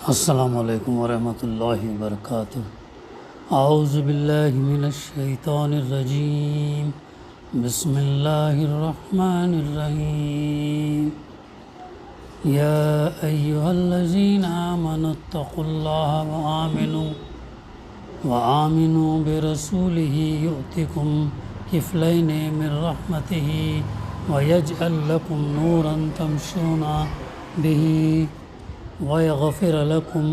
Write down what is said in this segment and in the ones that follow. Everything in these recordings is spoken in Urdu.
السلام علیکم ورحمۃ اللہ وبرکاتہ۔ اعوذ باللہ من الشیطان الرجیم، بسم اللہ الرحمن الرحیم۔ یا ایہا الذین آمنوا اتقوا اللہ وآمنوا برسولہ یؤتکم کفلین من رحمتہ ویجعل لکم نورا تمشون بہ وَيَغْفِرَ لَكُمْ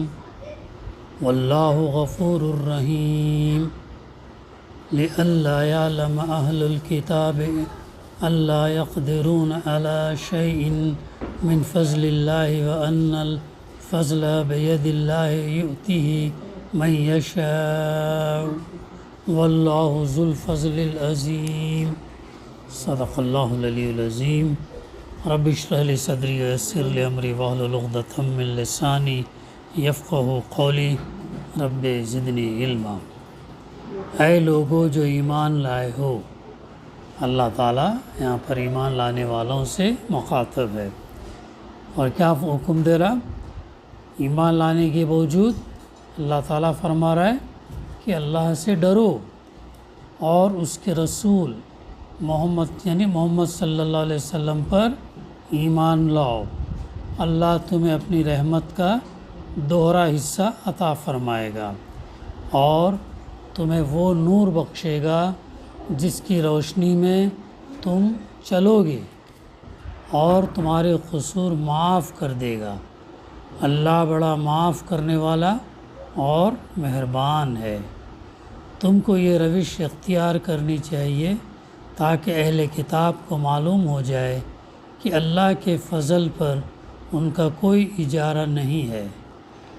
وَاللَّهُ غَفُورٌ رَحِيمٌ۔ لِئَلَّا يَعْلَمَ أَهْلُ الْكِتَابِ أَلَّا يَقْدِرُونَ عَلَى شَيْءٍ مِّن فَضْلِ اللَّهِ وَأَنَّ الْفَضْلَ بِيَدِ اللَّهِ يُؤْتِيهِ مَن يَشَاءُ وَاللَّهُ ذُو الْفَضْلِ الْعَظِيمِ۔ صدق اللہ العلی العظیم۔ رب اشرح لی صدری ویسر لی امری واحلل عقدۃ من لسانی یفقہوا قولی، رب زدنی علما۔ اے لوگو جو ایمان لائے ہو، اللہ تعالیٰ یہاں پر ایمان لانے والوں سے مخاطب ہے، اور کیا حکم دے رہا؟ ایمان لانے کے باوجود اللہ تعالیٰ فرما رہا ہے کہ اللہ سے ڈرو اور اس کے رسول محمد صلی اللہ علیہ وسلم پر ایمان لاؤ۔ اللہ تمہیں اپنی رحمت کا دوہرا حصہ عطا فرمائے گا اور تمہیں وہ نور بخشے گا جس کی روشنی میں تم چلو گے، اور تمہارے قصور معاف کر دے گا۔ اللہ بڑا معاف کرنے والا اور مہربان ہے۔ تم کو یہ روش اختیار کرنی چاہیے تاکہ اہل کتاب کو معلوم ہو جائے کہ اللہ کے فضل پر ان کا کوئی اجارہ نہیں ہے،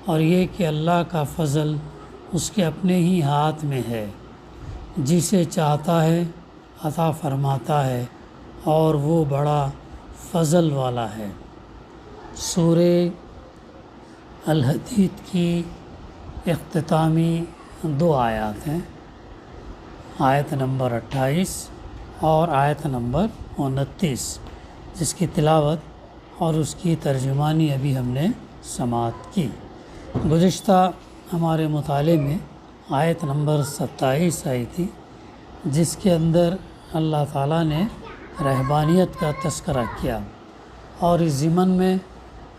اور یہ کہ اللہ کا فضل اس کے اپنے ہی ہاتھ میں ہے، جسے چاہتا ہے عطا فرماتا ہے، اور وہ بڑا فضل والا ہے۔ سورہ الحدید کی اختتامی 2 آیات ہیں، آیت نمبر 28 اور آیت نمبر 29، جس کی تلاوت اور اس کی ترجمانی ابھی ہم نے سماعت کی۔ گزشتہ ہمارے مطالعے میں آیت نمبر 27 آئی تھی، جس کے اندر اللہ تعالیٰ نے رہبانیت کا تذکرہ کیا، اور اس ضمن میں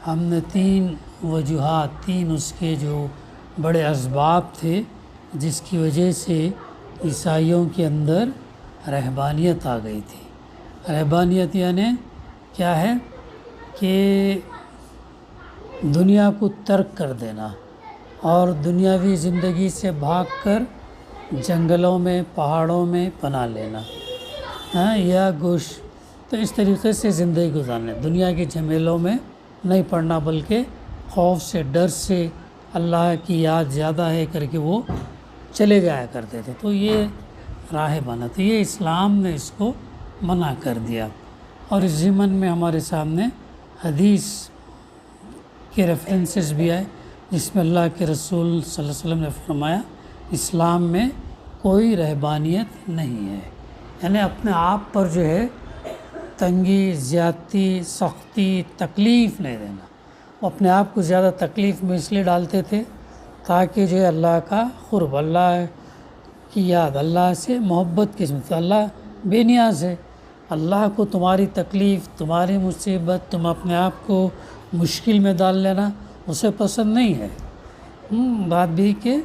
ہم نے 3 وجوہات، 3 اس کے جو بڑے اسباب تھے جس کی وجہ سے عیسائیوں کے اندر رہبانیت آ گئی تھی۔ رہبانیت یعنی کیا ہے کہ دنیا کو ترک کر دینا اور دنیاوی زندگی سے بھاگ کر جنگلوں میں، پہاڑوں میں پناہ لینا، یا تو اس طریقے سے زندگی گزارنا، دنیا کے جھمیلوں میں نہیں پڑنا، بلکہ خوف سے، ڈر سے، اللہ کی یاد زیادہ ہے کر کے وہ چلے جایا کرتے تھے۔ تو یہ راہبانہ تھی، یہ اسلام نے اس کو منع کر دیا۔ اور اس ضمن میں ہمارے سامنے حدیث کے ریفرنسز بھی آئے، جس میں اللہ کے رسول صلی اللہ علیہ وسلم نے فرمایا اسلام میں کوئی رہبانیت نہیں ہے، یعنی اپنے آپ پر جو ہے تنگی، زیادتی، سختی، تکلیف نہیں دینا۔ وہ اپنے آپ کو زیادہ تکلیف میں اس لیے ڈالتے تھے تاکہ جو ہے اللہ کا قرب، اللہ کی یاد، اللہ سے محبت کی سمت، اللہ بے نیاز ہے۔ اللہ کو تمہاری تکلیف، تمہاری مصیبت، تم اپنے آپ کو مشکل میں ڈال لینا اسے پسند نہیں ہے۔ بات بھی کہ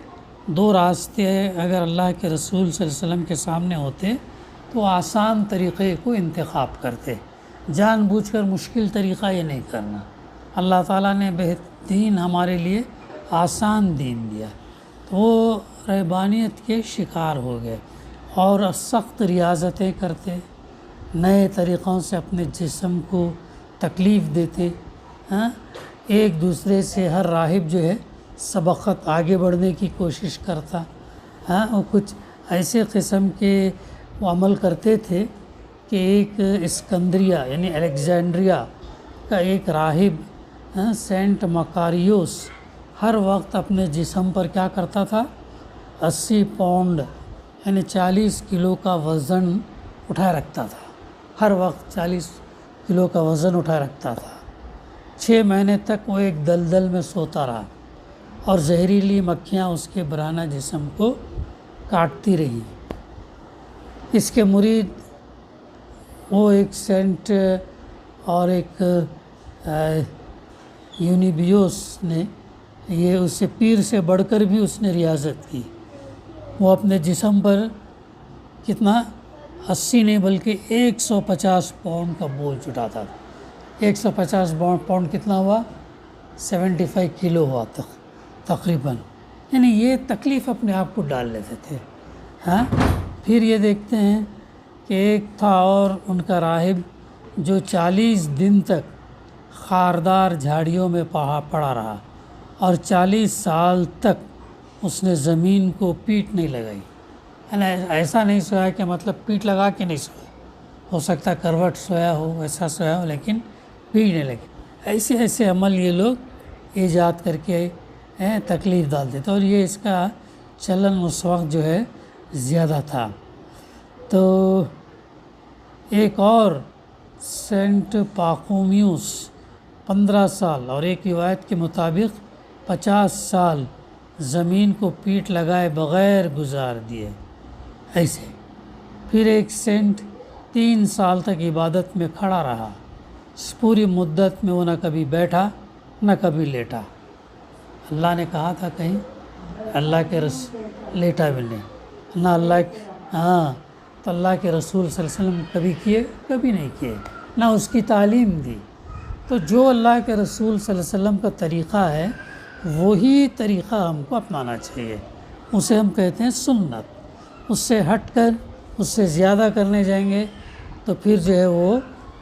2 راستے اگر اللہ کے رسول صلی اللہ علیہ وسلم کے سامنے ہوتے تو آسان طریقے کو انتخاب کرتے، جان بوجھ کر مشکل طریقہ یہ نہیں کرنا۔ اللہ تعالیٰ نے بہترین ہمارے لیے آسان دین دیا، تو وہ رہبانیت کے شکار ہو گئے اور سخت ریاضتیں کرتے، نئے طریقوں سے اپنے جسم کو تکلیف دیتے، ایک دوسرے سے ہر راہب جو ہے سبقت آگے بڑھنے کی کوشش کرتا، وہ کچھ ایسے قسم کے وہ عمل کرتے تھے کہ ایک اسکندریہ یعنی الیگزینڈریا کا ایک راہب سینٹ مکاریوس ہر وقت اپنے جسم پر کیا کرتا تھا؟ 80 پاؤنڈ یعنی 40 کلو کا وزن اٹھائے رکھتا تھا، ہر وقت 40 کلو کا وزن اٹھائے رکھتا تھا۔ 6 مہینے تک وہ ایک دلدل میں سوتا رہا، اور زہریلی مکھیاں اس کے برہنہ جسم کو کاٹتی رہیں۔ اس کے مرید وہ ایک سینٹ اور ایک یونیبیوس نے، یہ اس سے پیر سے بڑھ کر بھی اس نے ریاضت کی۔ وہ اپنے جسم پر کتنا 80 نہیں بلکہ 150 پاؤنڈ کا بوجھ اٹھاتا تھا۔ 150 پاؤنڈ کتنا ہوا؟ 75 کلو ہوا تقریباً۔ یعنی یہ تکلیف اپنے آپ کو ڈال لیتے تھے۔ ہاں، پھر یہ دیکھتے ہیں کہ ایک تھا اور ان کا راہب جو 40 دن تک خاردار جھاڑیوں میں پڑا رہا اور 40 سال تک اس نے زمین کو پیٹ نہیں لگائی۔ یعنی ایسا نہیں سویا کہ مطلب پیٹ لگا کے نہیں سویا، ہو سکتا کروٹ سویا ہو، ایسا سویا ہو، لیکن پیٹ نہیں لگی۔ ایسے عمل یہ لوگ ایجاد کر کے تکلیف ڈالتے تھے، اور یہ اس کا چلن اس وقت جو ہے زیادہ تھا۔ تو ایک اور سینٹ پاخومیوس 15 سال اور ایک روایت کے مطابق 50 سال زمین کو پیٹ لگائے بغیر گزار دیے ایسے۔ پھر ایک سینٹ 3 سال تک عبادت میں کھڑا رہا۔ اس پوری مدت میں وہ نہ کبھی بیٹھا نہ کبھی لیٹا۔ اللہ نے کہا تھا کہیں، اللہ کے لیٹا بھی نہیں نہ تو اللہ کے رسول صلی اللہ علیہ وسلم کبھی کیے؟ کبھی نہیں کیے، نہ اس کی تعلیم دی۔ تو جو اللہ کے رسول صلی اللہ علیہ وسلم کا طریقہ ہے وہی طریقہ ہم کو اپنانا چاہیے، اسے ہم کہتے ہیں سنت۔ اس سے ہٹ کر اس سے زیادہ کرنے جائیں گے تو پھر جو ہے وہ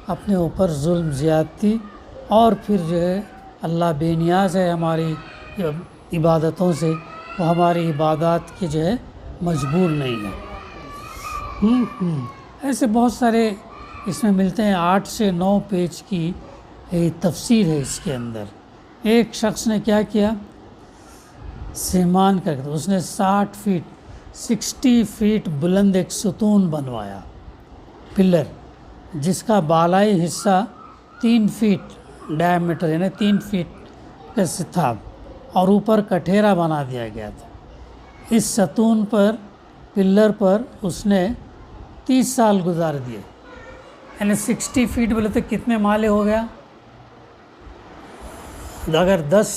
اپنے اوپر ظلم زیادتی، اور پھر جو ہے اللہ بے نیاز ہے ہماری عبادتوں سے، وہ ہماری عبادات کے جو ہے مجبور نہیں ہے۔ ایسے بہت سارے اس میں ملتے ہیں، 8 سے 9 پیج کی تفسیر ہے اس کے اندر۔ ایک شخص نے کیا کیا، سیمان کر کے اس نے 60 فیٹ بلند ایک ستون بنوایا، پلر، جس کا بالائی حصہ 3 فیٹ ڈائمیٹر یعنی 3 فیٹ کا تھا، اور اوپر کٹھیرا بنا دیا گیا تھا۔ اس ستون پر، پلر پر اس نے 30 سال گزار دیے۔ یعنی 60 فیٹ بولے تو کتنے مالے ہو گیا؟ اگر 10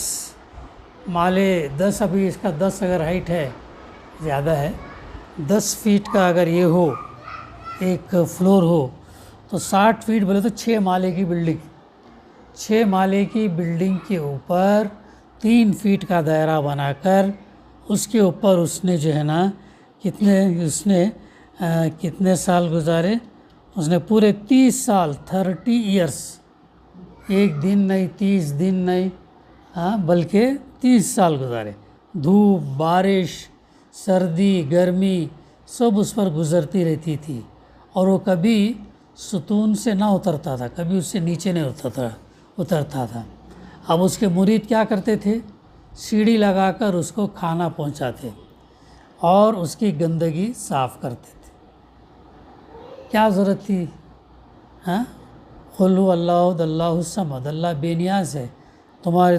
مالے، 10 ابھی اس کا 10 اگر ہائٹ ہے، زیادہ ہے، 10 فیٹ کا اگر یہ ہو، ایک فلور ہو، تو 60 فیٹ بولے تو 6 مالے کی بلڈنگ، 6 مالے کی بلڈنگ کے اوپر 3 فیٹ کا دائرہ بنا کر اس کے اوپر اس نے جو ہے نا کتنے سال گزارے؟ اس نے پورے 30 سال 30 ایئرس، ایک دن نہیں، 30 دن نہیں، بلکہ 30 سال گزارے۔ دھوپ، بارش، سردی، گرمی سب اس پر گزرتی رہتی تھی، اور وہ کبھی ستون سے نہ اترتا تھا، کبھی اس سے نیچے نہیں اترتا تھا۔ اب اس کے مرید کیا کرتے تھے؟ سیڑھی لگا کر اس کو کھانا پہنچاتے اور اس کی گندگی صاف کرتے تھے۔ کیا ضرورت تھی؟ قل هو اللہ اللہ الصمد، اللہ بے نیاز ہے،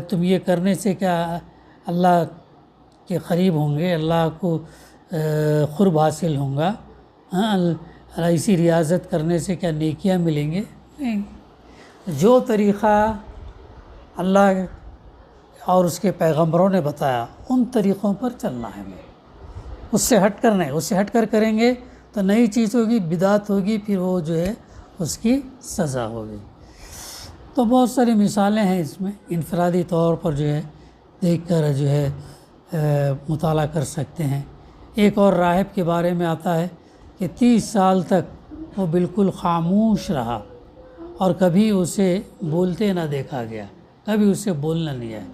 تم یہ کرنے سے کیا اللہ کے قریب ہوں گے، اللہ کو قرب حاصل ہوں گا؟ ایسی ریاضت کرنے سے کیا نیکیاں ملیں گے؟ نہیں۔ جو طریقہ اللہ اور اس کے پیغمبروں نے بتایا ان طریقوں پر چلنا ہے ہمیں، اس سے ہٹ کر نہیں۔ اس سے ہٹ کر کریں گے تو نئی چیز ہوگی، بدعت ہوگی، پھر وہ جو ہے اس کی سزا ہوگی۔ تو بہت ساری مثالیں ہیں اس میں، انفرادی طور پر جو ہے دیکھ کر جو ہے مطالعہ کر سکتے ہیں۔ ایک اور راہب کے بارے میں آتا ہے کہ 30 سال تک وہ بالکل خاموش رہا اور کبھی اسے بولتے نہ دیکھا گیا، کبھی اسے بولنا نہیں آیا۔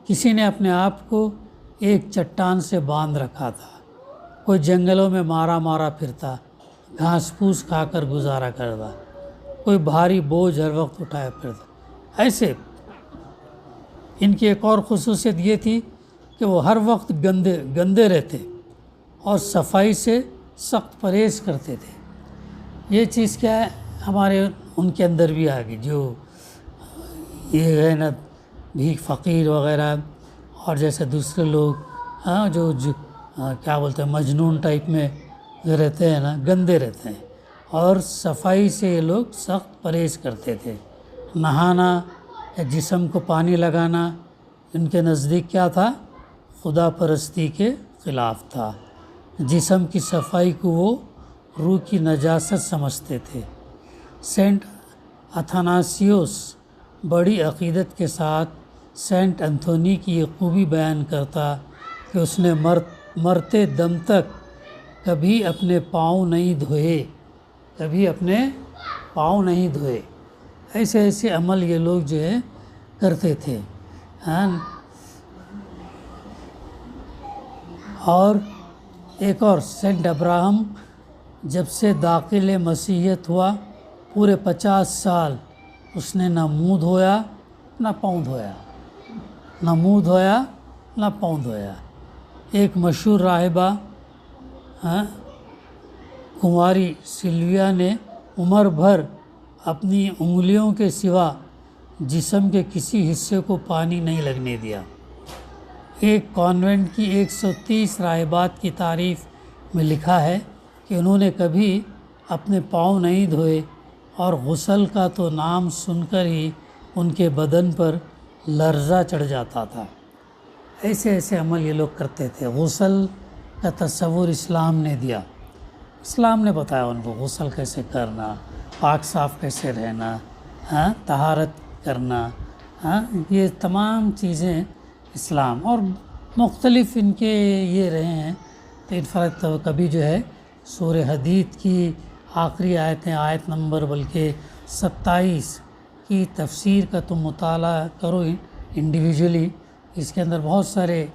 کسی نے اپنے آپ کو ایک چٹان سے باندھ رکھا تھا، کوئی جنگلوں میں مارا پھرتا، گھاس پھوس کھا کر گزارا کرتا، کوئی بھاری بوجھ ہر وقت اٹھایا پھرتا۔ ایسے ان کی ایک اور خصوصیت یہ تھی کہ وہ ہر وقت گندے رہتے اور صفائی سے سخت پرہیز کرتے تھے۔ یہ چیز کیا ہے، ہمارے ان کے اندر بھی آ گئی، جو یہ ہے نا بھیک فقیر وغیرہ اور جیسے دوسرے لوگ جو کیا بولتے ہیں مجنون ٹائپ میں رہتے ہیں نا، گندے رہتے ہیں، اور صفائی سے یہ لوگ سخت پرہیز کرتے تھے۔ نہانا یا جسم کو پانی لگانا ان کے نزدیک کیا تھا؟ خدا پرستی کے خلاف تھا۔ جسم کی صفائی کو وہ روح کی نجاست سمجھتے تھے۔ سینٹ اتھناسیوس بڑی عقیدت کے ساتھ سینٹ انتھونی کی یہ خوبی بیان کرتا کہ اس نے مرتے دم تک کبھی اپنے پاؤں نہیں دھوئے، کبھی اپنے پاؤں نہیں دھوئے۔ ایسے ایسے عمل یہ لوگ جو ہے کرتے تھے۔ اور ایک اور سینٹ ابراہم جب سے داخل مسیحیت ہوا پورے 50 سال اس نے نہ منہ دھویا نہ پاؤں دھویا، نہ منہ دھویا نہ پاؤں دھویا۔ ایک مشہور راہبہ کنواری سلویا نے عمر بھر اپنی انگلیوں کے سوا جسم کے کسی حصے کو پانی نہیں لگنے دیا۔ ایک کانوینٹ کی 130 راہبات کی تعریف میں لکھا ہے کہ انہوں نے کبھی اپنے پاؤں نہیں دھوئے، اور غسل کا تو نام سن کر ہی ان کے بدن پر لرزہ چڑھ جاتا تھا۔ ایسے ایسے عمل یہ لوگ کرتے تھے۔ غسل کا تصور اسلام نے دیا، اسلام نے بتایا ان کو غسل کیسے کرنا، پاک صاف کیسے رہنا، طہارت کرنا، یہ تمام چیزیں اسلام، اور مختلف ان کے یہ رہے ہیں۔ تو انفراد کبھی جو ہے سورہ حدید کی آخری آیتیں، آیت نمبر بلکہ 27 کی تفسیر کا تم مطالعہ کرو انڈیویجولی، اس کے اندر بہت سارے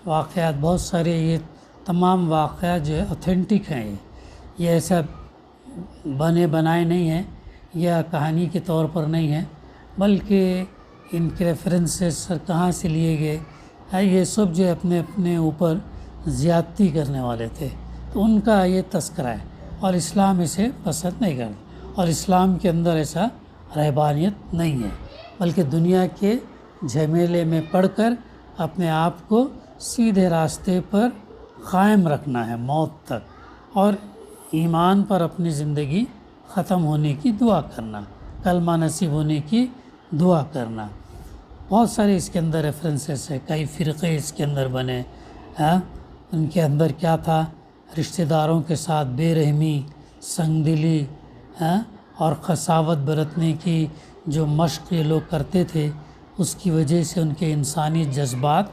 واقعات، بہت سارے یہ تمام واقعات جو ہے اوتھینٹک ہیں۔ یہ ایسا بنے بنائے نہیں ہیں یا کہانی کے طور پر نہیں ہیں، بلکہ ان کے ریفرنسز کہاں سے لیے گئے، یہ سب جو اپنے اپنے اوپر زیادتی کرنے والے تھے، تو ان کا یہ تذکرہ ہے، اور اسلام اسے پسند نہیں کرتا، اور اسلام کے اندر ایسا رہبانیت نہیں ہے، بلکہ دنیا کے جھمیلے میں پڑھ کر اپنے آپ کو سیدھے راستے پر قائم رکھنا ہے موت تک، اور ایمان پر اپنی زندگی ختم ہونے کی دعا کرنا، کلمہ نصیب ہونے کی دعا کرنا۔ بہت سارے اس کے اندر ریفرنسز ہیں، کئی فرقے اس کے اندر بنے۔ ان کے اندر کیا تھا؟ رشتہ داروں کے ساتھ بے رحمی، سنگ دلی اور قساوت برتنے کی جو مشق یہ لوگ کرتے تھے، اس کی وجہ سے ان کے انسانی جذبات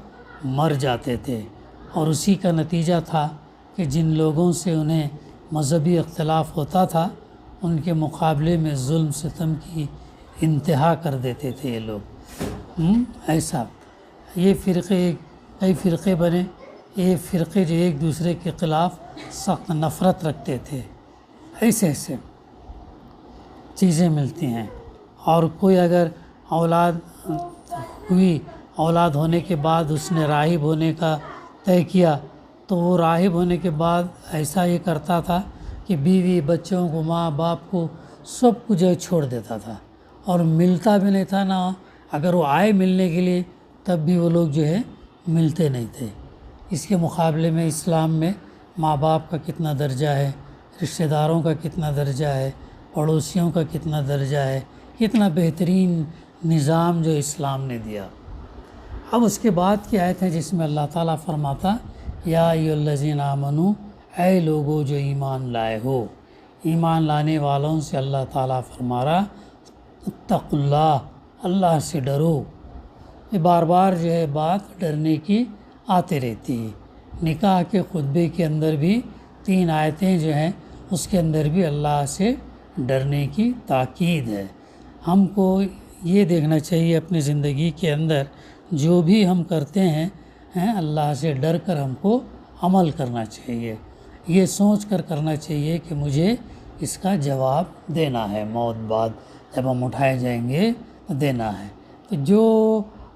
مر جاتے تھے، اور اسی کا نتیجہ تھا کہ جن لوگوں سے انہیں مذہبی اختلاف ہوتا تھا ان کے مقابلے میں ظلم ستم کی انتہا کر دیتے تھے یہ لوگ۔ ایسا یہ کئی فرقے بنے، یہ فرقے جو ایک دوسرے کے خلاف سخت نفرت رکھتے تھے۔ ایسے ایسے چیزیں ملتی ہیں۔ اور کوئی اگر اولاد ہونے کے بعد اس نے راہب ہونے کا طے کیا، تو وہ راہب ہونے کے بعد ایسا یہ کرتا تھا کہ بیوی بچوں کو، ماں باپ کو، سب کو جو ہے چھوڑ دیتا تھا، اور ملتا بھی نہیں تھا، نہ اگر وہ آئے ملنے کے لیے تب بھی وہ لوگ جو ہے ملتے نہیں تھے۔ اس کے مقابلے میں اسلام میں ماں باپ کا کتنا درجہ ہے، رشتہ داروں کا کتنا درجہ ہے، پڑوسیوں کا کتنا درجہ ہے، کتنا بہترین نظام جو اسلام نے دیا۔ اب اس کے بعد کی آیت ہے جس میں اللہ تعالیٰ فرماتا، یا ایھا الذین آمنو، اے لوگو جو ایمان لائے ہو، ایمان لانے والوں سے اللہ تعالیٰ فرما رہا اتقوا اللہ، اللہ سے ڈرو۔ یہ بار بار جو ہے بات ڈرنے کی آتے رہتی ہے۔ نکاح کے خطبے کے اندر بھی 3 آیتیں جو ہیں اس کے اندر بھی اللہ سے ڈرنے کی تاکید ہے۔ ہم کو یہ دیکھنا چاہیے اپنی زندگی کے اندر جو بھی ہم کرتے ہیں اللہ سے ڈر کر ہم کو عمل کرنا چاہیے، یہ سوچ کر کرنا چاہیے کہ مجھے اس کا جواب دینا ہے، موت بعد جب ہم اٹھائے جائیں گے دینا ہے۔ تو جو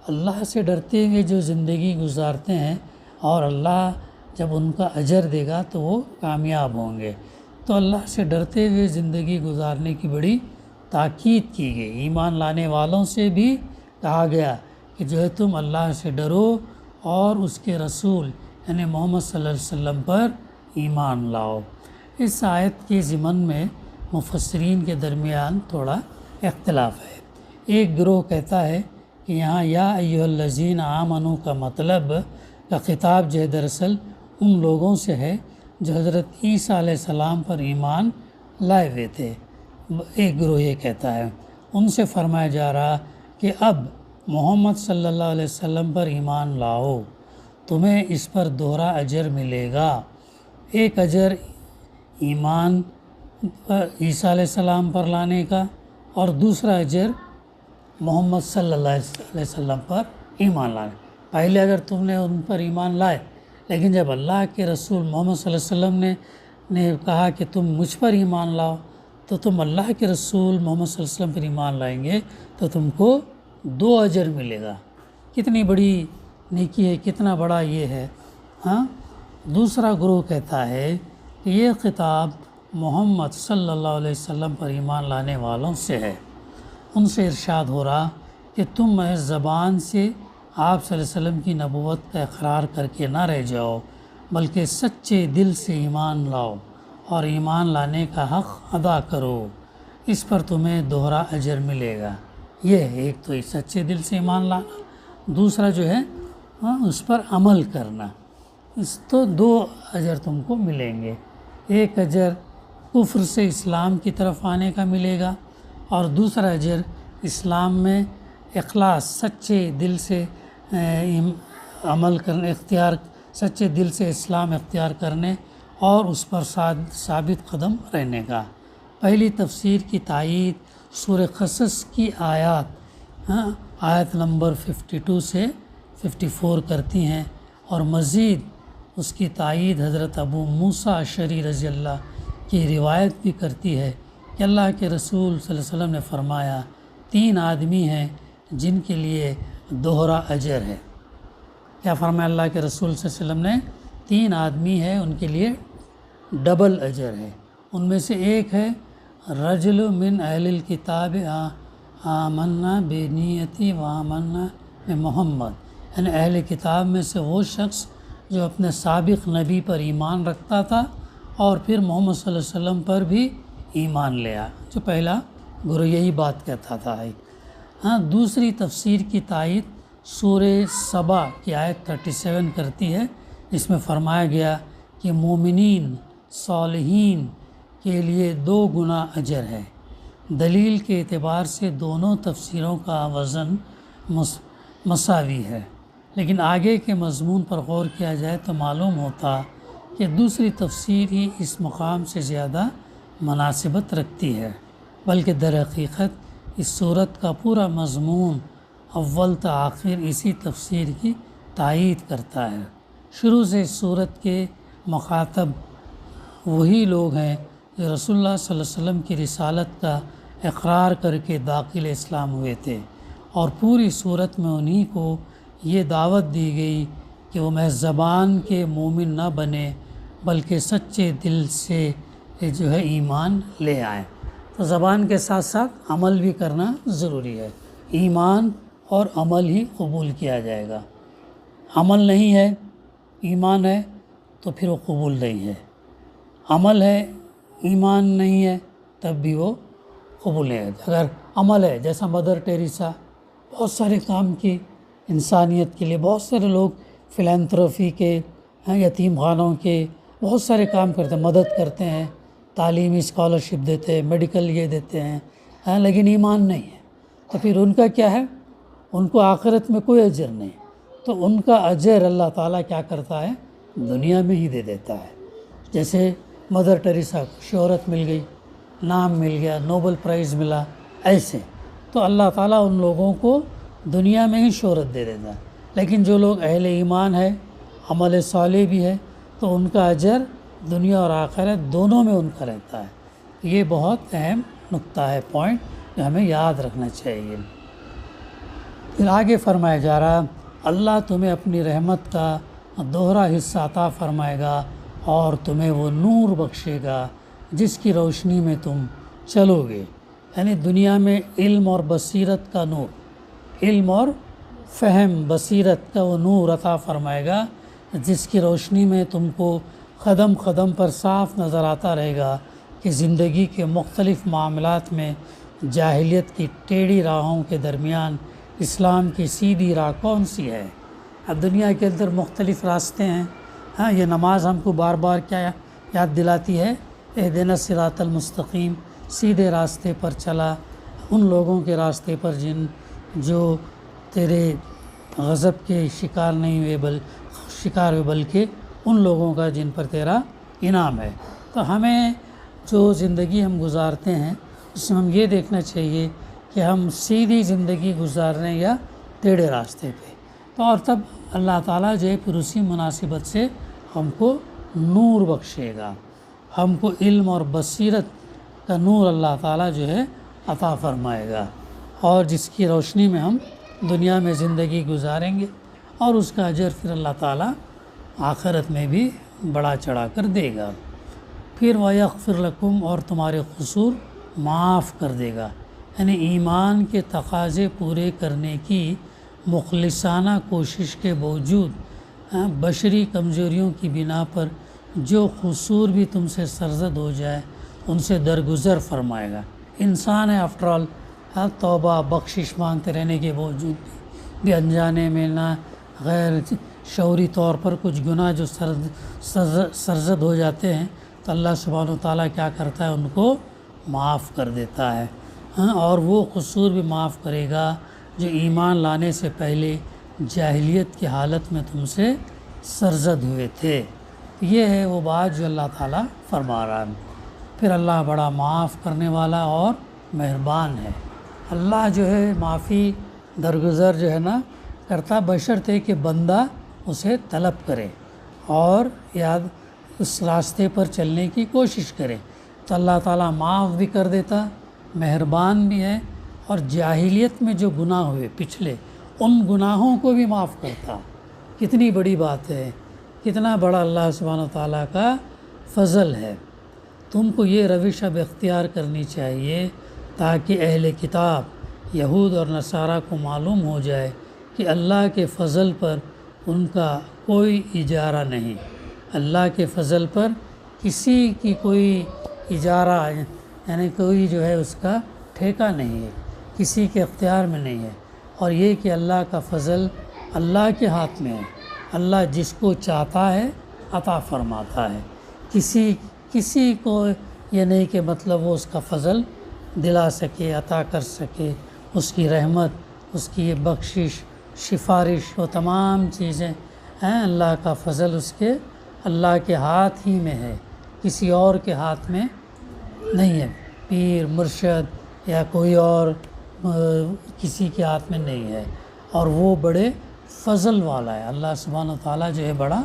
اللہ سے ڈرتے ہوئے جو زندگی گزارتے ہیں، اور اللہ جب ان کا اجر دے گا تو وہ کامیاب ہوں گے۔ تو اللہ سے ڈرتے ہوئے زندگی گزارنے کی بڑی تاکید کی گئی۔ ایمان لانے والوں سے بھی کہا گیا کہ جو ہے تم اللہ سے ڈرو اور اس کے رسول یعنی محمد صلی اللہ علیہ وسلم پر ایمان لاؤ۔ اس آیت کے ضمن میں مفسرین کے درمیان تھوڑا اختلاف ہے۔ ایک گروہ کہتا ہے کہ یہاں یا ایھا الذین آمنوا کا مطلب کا خطاب جو ہے دراصل ان لوگوں سے ہے جو حضرت عیسیٰ علیہ السلام پر ایمان لائے ہوئے تھے۔ ایک گروہ یہ کہتا ہے، ان سے فرمایا جا رہا کہ اب محمد صلی اللہ علیہ وسلم پر ایمان لاؤ، تمہیں اس پر دوہرا اجر ملے گا۔ ایک اجر ایمان عیسیٰ علیہ السلام پر لانے کا، اور دوسرا اجر محمد صلی اللہ علیہ وسلم پر ایمان لانے۔ پہلے اگر تم نے ان پر ایمان لائے، لیکن جب اللہ کے رسول محمد صلی اللہ علیہ وسلم نے کہا کہ تم مجھ پر ایمان لاؤ، تو تم اللہ کے رسول محمد صلی اللہ علیہ وسلم پر ایمان لائیں گے تو تم کو 2 اجر ملے گا۔ کتنی بڑی نیکی ہے، کتنا بڑا یہ ہے۔ ہاں، دوسرا گروہ کہتا ہے کہ یہ خطاب محمد صلی اللہ علیہ وسلم پر ایمان لانے والوں سے ہے۔ ان سے ارشاد ہو رہا کہ تم محض زبان سے آپ صلی اللہ علیہ وسلم کی نبوت کا اقرار کر کے نہ رہ جاؤ، بلکہ سچے دل سے ایمان لاؤ اور ایمان لانے کا حق ادا کرو، اس پر تمہیں دوہرا اجر ملے گا۔ یہ ہے ایک تو سچے دل سے ایمان لانا، دوسرا جو ہے اس پر عمل کرنا۔ اس تو 2 اجر تم کو ملیں گے۔ ایک اجر کفر سے اسلام کی طرف آنے کا ملے گا، اور دوسرا اجر اسلام میں اخلاص، سچے دل سے عمل کرنے، سچے دل سے اسلام اختیار کرنے اور اس پر ثابت قدم رہنے کا۔ پہلی تفسیر کی تائید سورہ قصص کی آیت نمبر 52 سے 54 کرتی ہیں، اور مزید اس کی تائید حضرت ابو موسیٰ اشعری رضی اللہ کی روایت بھی کرتی ہے کہ اللہ کے رسول صلی اللہ علیہ وسلم نے فرمایا 3 آدمی ہیں جن کے لیے دوہرا اجر ہے۔ کیا فرمایا اللہ کے رسول صلی اللہ علیہ وسلم نے؟ 3 آدمی ہیں، ان کے لیے ڈبل اجر ہے۔ ان میں سے ایک ہے رجل من اہل الکتاب آمنا بنیتی و آمنا بمحمد، یعنی اہل کتاب میں سے وہ شخص جو اپنے سابق نبی پر ایمان رکھتا تھا اور پھر محمد صلی اللہ علیہ وسلم پر بھی ایمان لیا، جو پہلا گروہ یہی بات کہتا تھا۔ ہاں، دوسری تفسیر کی تائید سورہ سبا کی آیت 37 کرتی ہے، اس میں فرمایا گیا کہ مومنین صالحین کے لیے 2 گنا اجر ہے۔ دلیل کے اعتبار سے دونوں تفسیروں کا وزن مساوی ہے، لیکن آگے کے مضمون پر غور کیا جائے تو معلوم ہوتا کہ دوسری تفسیر ہی اس مقام سے زیادہ مناسبت رکھتی ہے، بلکہ در حقیقت اس صورت کا پورا مضمون اول تا آخر اسی تفسیر کی تائید کرتا ہے۔ شروع سے اس صورت کے مخاطب وہی لوگ ہیں جو رسول اللہ صلی اللہ علیہ وسلم کی رسالت کا اقرار کر کے داخل اسلام ہوئے تھے، اور پوری صورت میں انہی کو یہ دعوت دی گئی کہ وہ محض زبان کے مومن نہ بنے بلکہ سچے دل سے جو ہے ایمان لے آئیں۔ تو زبان کے ساتھ ساتھ عمل بھی کرنا ضروری ہے۔ ایمان اور عمل ہی قبول کیا جائے گا۔ عمل نہیں ہے، ایمان ہے تو پھر وہ قبول نہیں ہے۔ عمل ہے، ایمان نہیں ہے، تب بھی وہ قبول نہیں ہے۔ اگر عمل ہے، جیسا مدر ٹیریسا بہت سارے کام کی انسانیت کے لیے، بہت سارے لوگ فلانتھروپی کے، یتیم خانوں کے بہت سارے کام کرتے ہیں، مدد کرتے ہیں، تعلیمی اسکالرشپ دیتے ہیں، میڈیکل یہ دیتے ہیں، لیکن ایمان نہیں ہے، تو پھر ان کا کیا ہے؟ ان کو آخرت میں کوئی اجر نہیں۔ تو ان کا اجر اللہ تعالیٰ کیا کرتا ہے؟ دنیا میں ہی دے دیتا ہے۔ جیسے مدر ٹیریسا کو شہرت مل گئی، نام مل گیا، نوبل پرائز ملا، ایسے تو اللہ تعالیٰ ان لوگوں کو دنیا میں ہی شہرت دے دیتا ہے۔ لیکن جو لوگ اہل ایمان ہے، عمل صالح بھی ہے، تو ان کا اجر دنیا اور آخرت دونوں میں ان کا رہتا ہے۔ یہ بہت اہم نقطہ ہے، پوائنٹ جو ہمیں یاد رکھنا چاہیے۔ پھر آگے فرمایا جا رہا، اللہ تمہیں اپنی رحمت کا دوہرا حصہ عطا فرمائے گا اور تمہیں وہ نور بخشے گا جس کی روشنی میں تم چلو گے، یعنی دنیا میں علم اور بصیرت کا نور، علم اور فہم بصیرت کا وہ نور عطا فرمائے گا جس کی روشنی میں تم کو قدم قدم پر صاف نظر آتا رہے گا کہ زندگی کے مختلف معاملات میں جاہلیت کی ٹیڑھی راہوں کے درمیان اسلام کی سیدھی راہ کون سی ہے۔ اب دنیا کے اندر مختلف راستے ہیں، ہاں یہ نماز ہم کو بار بار کیا یاد دلاتی ہے، اہدنا الصراط المستقیم، سیدھے راستے پر چلا، ان لوگوں کے راستے پر جو تیرے غضب کے شکار نہیں ہوئے بلکہ ان لوگوں کا جن پر تیرا انعام ہے۔ تو ہمیں جو زندگی ہم گزارتے ہیں اس میں ہم یہ دیکھنا چاہیے کہ ہم سیدھی زندگی گزار رہے ہیں یا ٹیڑھے راستے پہ، تو اور تب اللہ تعالیٰ جو ہے پھر اسی مناسبت سے ہم کو نور بخشے گا، ہم کو علم اور بصیرت کا نور اللہ تعالیٰ جو ہے عطا فرمائے گا، اور جس کی روشنی میں ہم دنیا میں زندگی گزاریں گے، اور اس کا اجر پھر اللہ تعالیٰ آخرت میں بھی بڑا چڑھا کر دے گا۔ پھر وَيَغْفِرْ لَكُمْ، اور تمہارے قصور معاف کر دے گا، یعنی ایمان کے تقاضے پورے کرنے کی مخلصانہ کوشش کے باوجود بشری کمزوریوں کی بنا پر جو قصور بھی تم سے سرزد ہو جائے ان سے درگزر فرمائے گا۔ انسان ہے آفٹر آل، توبہ بخشش مانگتے رہنے کے باوجود بھی انجانے میں نہ غیر شعوری طور پر کچھ گناہ جو سرزد ہو جاتے ہیں تو اللہ سبحانہ وتعالیٰ کیا کرتا ہے، ان کو معاف کر دیتا ہے، اور وہ قصور بھی معاف کرے گا جو ایمان لانے سے پہلے جاہلیت کی حالت میں تم سے سرزد ہوئے تھے۔ یہ ہے وہ بات جو اللہ تعالیٰ فرما رہا ہے۔ پھر اللہ بڑا معاف کرنے والا اور مہربان ہے۔ اللہ جو ہے معافی درگزر جو ہے نا کرتا، بشرطے کہ بندہ اسے طلب کرے اور یاد اس راستے پر چلنے کی کوشش کرے، تو اللہ تعالیٰ معاف بھی کر دیتا، مہربان بھی ہے، اور جاہلیت میں جو گناہ ہوئے پچھلے ان گناہوں کو بھی معاف کرتا۔ کتنی بڑی بات ہے، کتنا بڑا اللہ سبحانہ وتعالیٰ کا فضل ہے۔ تم کو یہ روش اب اختیار کرنی چاہیے تاکہ اہل کتاب یہود اور نصارہ کو معلوم ہو جائے کہ اللہ کے فضل پر ان کا کوئی اجارہ نہیں، اللہ کے فضل پر کسی کی کوئی اجارہ یعنی کوئی جو ہے اس کا ٹھیکہ نہیں ہے، کسی کے اختیار میں نہیں ہے، اور یہ کہ اللہ کا فضل اللہ کے ہاتھ میں ہے، اللہ جس کو چاہتا ہے عطا فرماتا ہے، کسی کو یہ نہیں کہ مطلب وہ اس کا فضل دلا سکے، عطا کر سکے، اس کی رحمت، اس کی یہ بخشش، سفارش، وہ تمام چیزیں ہیں اللہ کا فضل اس کے اللہ کے ہاتھ ہی میں ہے، کسی اور کے ہاتھ میں نہیں ہے، پیر مرشد یا کوئی اور کسی کے ہاتھ میں نہیں ہے، اور وہ بڑے فضل والا ہے، اللہ سبحانہ وتعالیٰ جو ہے بڑا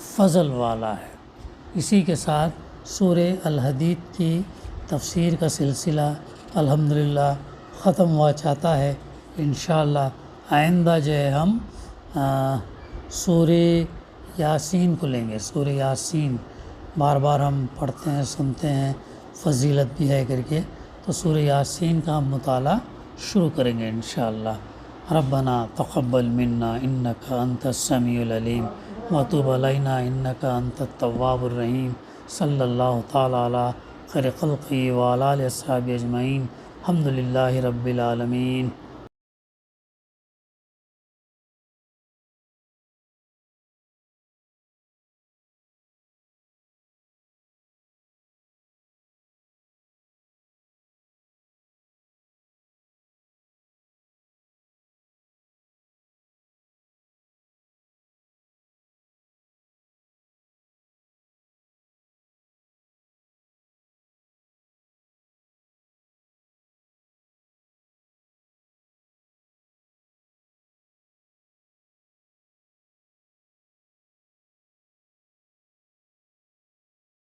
فضل والا ہے۔ اسی کے ساتھ سورہ الحدید کی تفسیر کا سلسلہ الحمدللہ ختم ہوا چاہتا ہے۔ انشاءاللہ آئندہ جو ہے ہم سورہ یاسین کو لیں گے۔ سورہ یاسین بار بار ہم پڑھتے ہیں، سنتے ہیں، فضیلت بھی ہے کر کے، تو سورہ یاسین کا ہم مطالعہ شروع کریں گے انشاءاللہ۔ ربنا تقبل منا انک انت السمیع العلیم وتب علینا انک انت التواب الرحیم۔ صلی اللہ تعالی علی خیر خلقہ وعلی آلہ اصحابہ اجمعین۔ الحمد للہ رب العالمین۔